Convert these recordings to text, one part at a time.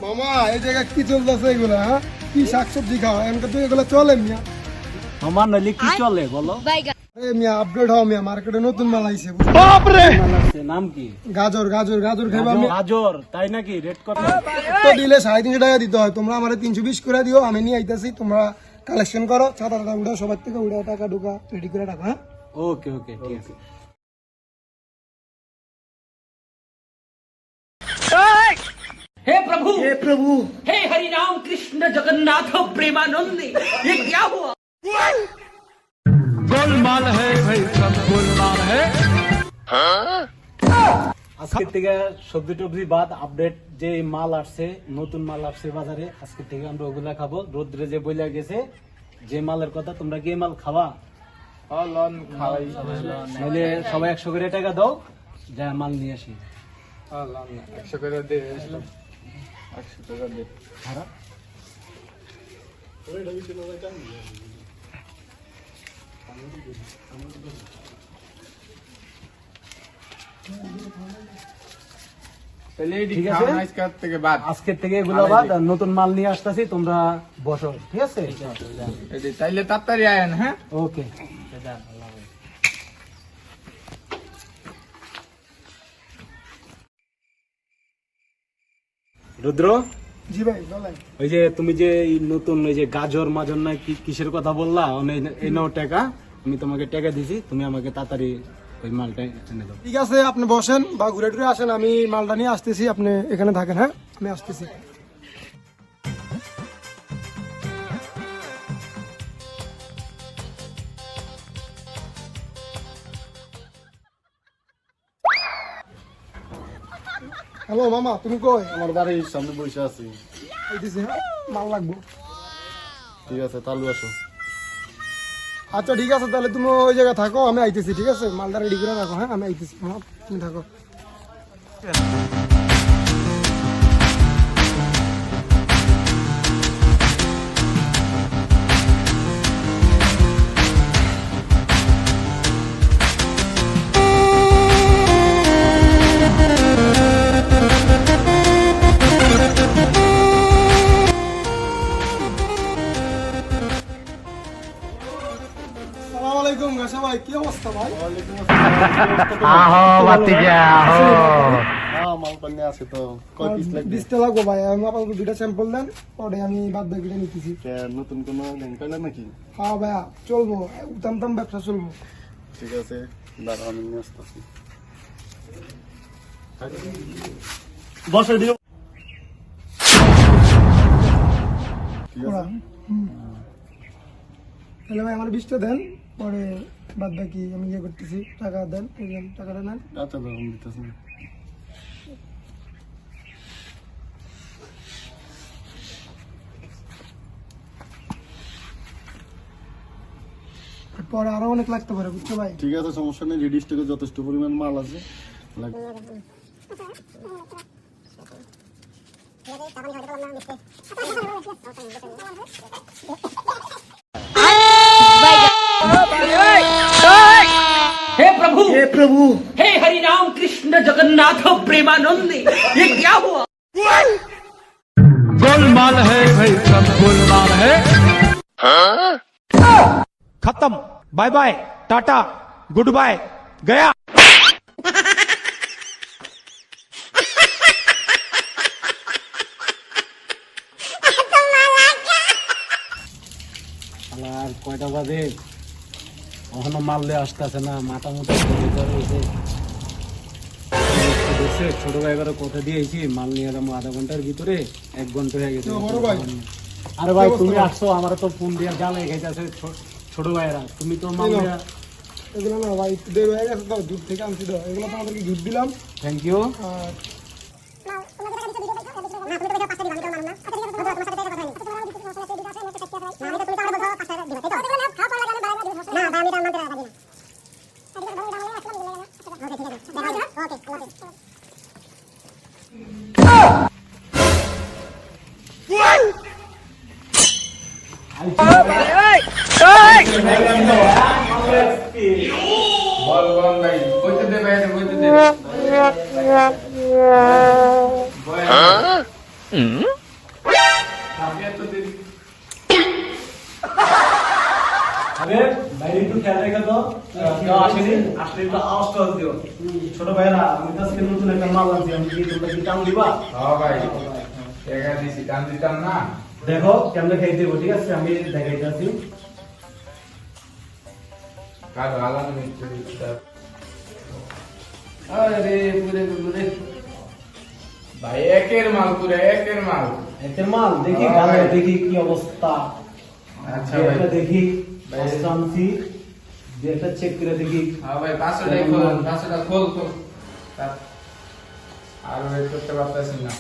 মামা এই জায়গায় কি চলতেছে এগুলা? হ্যাঁ, কি শাকসবজি খাওয়া এমন তো এগুলো চলে মিয়া? মামা নইলে কি চলে বলো? আরে মিয়া আপডেট হও মিয়া, মার্কেটে নতুন মাল আইছে। নাম কি? গাজর গাজর গাজর খাইবা আমি? গাজর তাই নাকি? রেট কত? তো দিলে 350 টাকা দিতে হয়, তোমরা আমারে 320 করে দিও, আমি নিয়ে আইতাছি। তোমরা কালেকশন করো, ছাতা টাতা উঠাও, সবার থেকে উঠাও, টাকা ঢুকা রেডি করে রাখো। হ্যাঁ ওকে ওকে ঠিক আছে। हे प्रभु हे हरि राम कृष्ण जगन्नाथ प्रेमानंद ये क्या हुआ? গোলমাল है भाई सब গোলমাল है। আজকে থেকে সবজি টবজি বাদ আপডেট যে মাল আসছে, নতুন মাল আসছে বাজারে, আজকে থেকে আমরা ওগুলা খাবো। রোদ্রে যে বইলা গেছে যে মালের কথা, তোমরা কি এই মাল খাওয়া? নাহলে সবাই 100 করে টাকা দাও, যা মাল নিয়ে আসি। 100 করে দে, 100 টাকা দে। খারাপ ঠিক আছে, আজকের থেকে এগুলো বাদ, নতুন মাল নিয়ে আসতেছি, তোমরা বসো। ঠিক আছে তাইলে তাড়াতাড়ি আয়েন। হ্যাঁ ওকে। রুদ্র, জি ভাই বলেন। ওই যে তুমি যে এই নতুন ওই যে গাজর মাজন না কি কিসের কথা বললা, এই নাও টাকা, আমি তোমাকে টাকা দিছি, তুমি আমাকে তাড়াতাড়ি ওই মালটা এনে দাও। ঠিক আছে, আপনি বসেন বা ঘুরে টুরে আসেন, আমি মালটা নিয়ে আসতেছি, আপনি এখানে থাকেন। হ্যাঁ আমি আসতেছি। হ্যালো মামা, তুমি কই? আমার বাড়ির সামনে বসে আছি। আইতেছি। হ্যাঁ মাল লাগবো। ঠিক আছে, তালু আসো। আচ্ছা ঠিক আছে, তাহলে তুমি ওই জায়গায় থাকো, আমি আইতেছি। ঠিক আছে, মালটা রেডি করে রাখো। হ্যাঁ আমি আইতেছি। হ্যাঁ তুমি থাকো। আসসালামু আলাইকুম গাছা ভাই, কি অবস্থা ভাই? মাল পান্নে আছে তো, কয় পিস লাগবে? 20টা লাগবো ভাই। আমি আপনাকে 2টা স্যাম্পল দেন, পরে আমি বাদ বাকিটা নিতেছি। নতুন কোনো ল্যাং পাইলা নাকি? হ্যাঁ ভাইয়া চলবো, উতাম ব্যবসা চলবো। ঠিক আছে, দাঁড়াও আমি নিয়ে আসতেছি। বসে দিও। ঠিক আছে, তাহলে ভাই আমার 20টা দেন, পরে বাদ বাকি আমি ইয়ে করতেছি। টাকা দেন, এই যে টাকাটা নেন। আচ্ছা দাঁড়াও আমি দিতেছি। পরে আরো অনেক লাগতে পারে, বুঝছো ভাই? ঠিক আছে, সমস্যা নেই, রেডি স্টকে যথেষ্ট পরিমাণ মাল আছে। हे प्रभु हे हरि राम कृष्ण जगन्नाथ प्रेमानंद ये क्या हुआ? गोलमाल है भाई सब गोलमाल है। खत्म, bye bye, tata, good bye, गया। আর কয়টা বাজে এখনো মাল দিয়ে আসতেছে না, মাথা মোটা ছোট ভাই এবারে কথা দিয়েছি, মাল নিয়ে যাবো আধা ঘন্টার ভিতরে, 1 ঘন্টা হয়ে গেছে। আরে ভাই তুমি আসছো, আমার তো ফোন দিয়ে জ্বালাই গেছে ছোট ভাইয়েরা, তুমি তো মাল এগুলো না ভাই দেড় হয়ে গেছে তো, দুধ থেকে আনছি তো, এগুলো তো আমাদেরকে দুধ দিলাম। Thank you. আর আরে বাইরে একটু খেয়াল রেখে তো কেউ আসেনি, আসলে একটু আওয়াজ টাওয়াজ দিও। ছোট ভাইরা আমি তো আজকে নতুন একটা মাল আনছি, আমি কি তোমরা কি টান দিবা? দেখো কেমনে খাইতে দেবো, ঠিক আছে? আমি দেখাইতেছি। ভাই একের মাল পুরো একের মাল। এতে মাল দেখি গালে দেখি কি অবস্থা। আচ্ছা যে ভাই একটা দেখি ভাই। আনছি, যে একটা চেক করে দেখি। হ্যাঁ ভাই 500 খোল, 500 খোল খোল। আর ওয়েট করতে পারতেছি না।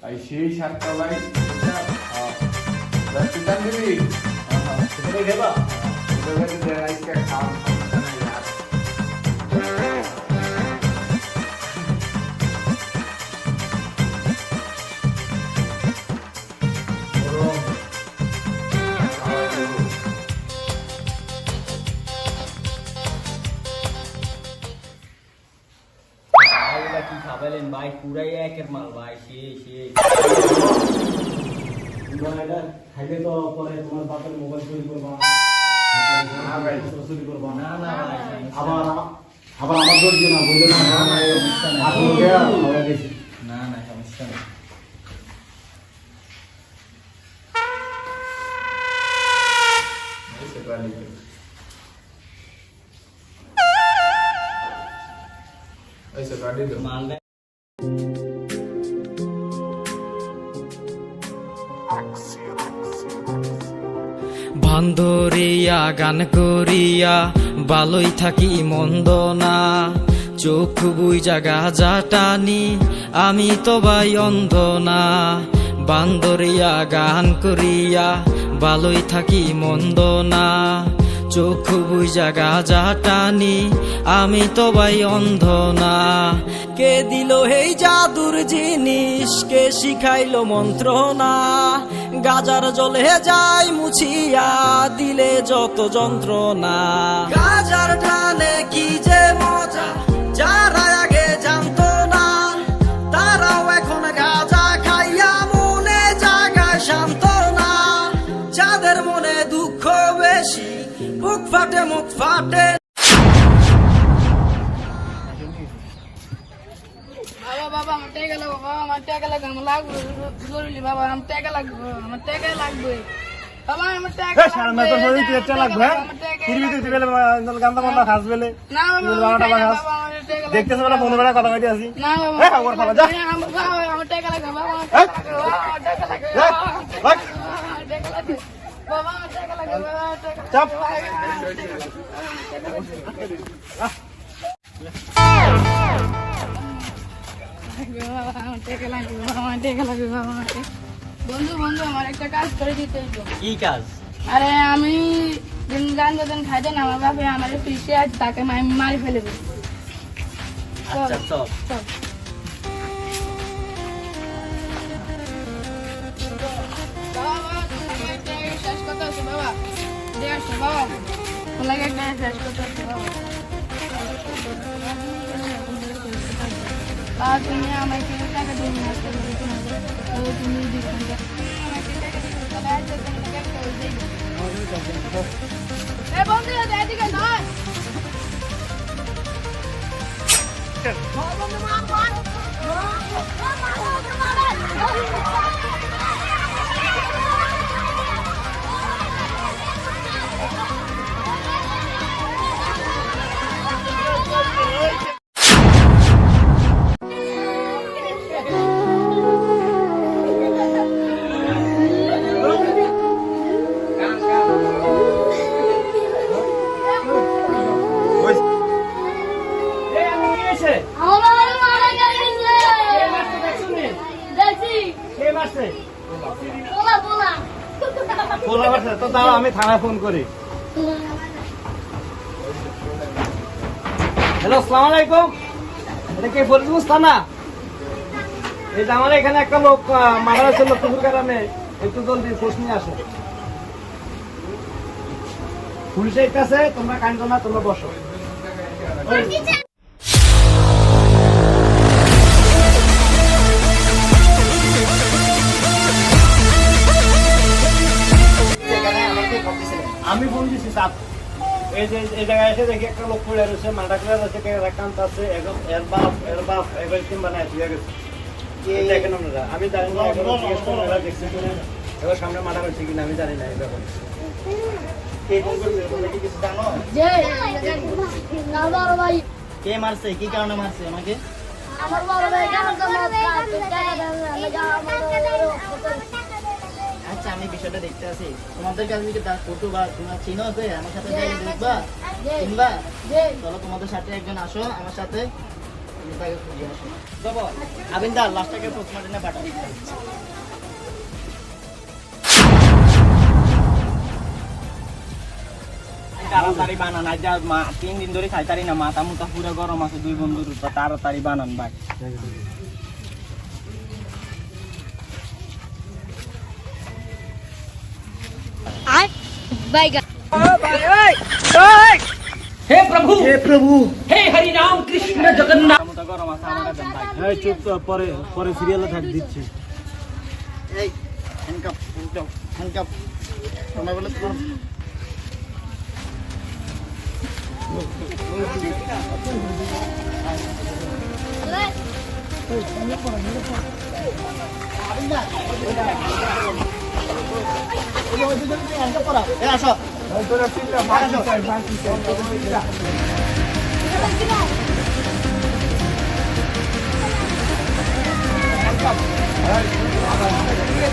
ভাই সেই সাতটা ভাই। ভাই চিকেন দিবি? সেটাই দেবা? ওদের যে আজকে খাওয়া সমস্যা নাই আর। কি খাবেলেন ভাই, পুরাই একের মাল ভাই, সেই তোমরা এটা খাইলে তো পরে তোমার বাপের মোবাইল চুরি করবা, না ভাই। চুরি করবা। না ভাই, আবার আবার আমার দোষ দিও না, বুঝলে না? আপনি গিয়া খাওয়া গেছি। না সমস্যা নেই। ऐसे वाली पे ऐसे गाड़ी दो মালটা বান্ধরিয়া গান করিয়া ভালোই থাকি মন্দ না, চোখ বুইজা গাজা টানি আমি তো ভাই অন্ধ না। বান্ধরিয়া গান করিয়া ভালোই থাকি মন্দ না, চোখ বুইজা গাজা টানি আমি তো ভাই অন্ধ না। কে দিল এই জাদুর জিনিস, কে শিখাইলো মন্ত্র না, গাজার জলে যাই মুছিয়া দিলে যত যন্ত্রণা। গাজার টানে কি যে মজা, যারা আগে জানতো না তারাও এখন গাজা খাইয়া মনে জাগায় শান্তনা। যাদের মনে দুঃখ বেশি, বুক ফাটে মুখ ফাটে। বাবা আমার টাকা লাগবে, বাবা আমার টাকা লাগবে, আমার লাগবে জরুরি, বাবা আমার টাকা লাগবে, আমার টাকা লাগবে, বাবা আমার টাকা লাগবে, আমার টাকা লাগবে। না বাবা আমার টাকা লাগবে, দেখতেছ বলে বন্ধু বেলা কথা কইতে আছি। না বাবা আমার টাকা লাগবে, বাবা আমার টাকা লাগবে, বাবা আমার টাকা লাগবে, বাবা আমার টাকা লাগবে, বাবা আমার টাকা লাগবে, বাবা আমার টাকা লাগবে, বাবা আমার টাকা লাগবে, চাপ। বাবা আমার টাকা লাগবে, বাবা আমার টাকা লাগবে, বাবা আমার টাকা। বন্ধু আমার একটা কাজ করে দিতে হইব। কি কাজ? আরে আমি দিন গান যখন খাইতে না, আমার বাপে আমার ফিসে আজ তাকে মারি ফেলে দেবে। আচ্ছা চল। বাবা তোমাকে একটা শেষ কথা আছে বাবা, দেখো বাবা তোমাকে একটা শেষ কথা আছে বাবা। বাবা তুমি আমাকে টাকা দিন না, তুমি দিবে না। এ বন্ধু এদিকে নয়। আমি থানায় ফোন করি। হ্যালো, আসসালামু আলাইকুম। এটা কি ফরিদগঞ্জ থানা? এই যে আমার এখানে একটা লোক মারা গেছে লক্ষ্মীপুর গ্রামে, একটু জলদি খোঁজ নিয়ে আসে। পুলিশ আছে, তোমরা কান্দো না, তোমরা বসো। আমি ফোন দিছি সাপ, এই যে এই জায়গায় এসে দেখি একটা লোক পড়ে রয়েছে, মাথা খুলে রয়েছে, কান্ত আছে, এর বাপ এবার টিম বানায় দিয়ে গেছে। দেখেন আপনারা, আমি জানি না, এবার জিজ্ঞেস করুন, এরা দেখছে কিনা, এবার সামনে মাথা রয়েছে কিনা আমি জানি না। এই ব্যাপারে কে ফোন করছে, তোমরা কি কিছু জানো? যে না বড় ভাই, কে মারছে, কি কারণে মারছে আমাকে? আমার বড় ভাই কেন তো মত টাকা দেন আচ্ছা, আমি বিষয়টা দেখতে আছি। তোমাদের কাছে কি তার ফটো বা তোমরা চিনো যে আমার সাথে যাইলে দেখবা কিংবা চলো তোমাদের সাথে একজন আসো আমার সাথে, তুমি তাকে খুঁজে আসো। যাবো আবিন্দার লাস্টটাকে পোস্টমর্টমে পাঠাও। তাড়াতাড়ি বানান, আজ 3 দিন ধরে খাইতারি না, মাথা মুথা পুরো গরম আছে দুই বন্ধুর উপর, তাড়াতাড়ি বানান ভাই। আর বাইগা हे प्रभु हे हरि राम कृष्ण जगन्नाथ মুথা গরম আছে আমার দেন ভাই। এই চুপ তো, পরে সিরিয়ালে থাক দিচ্ছি। এই হ্যান্ডকাপ হ্যান্ডকাপ তোমরা বলে তো আসো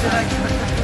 Hey!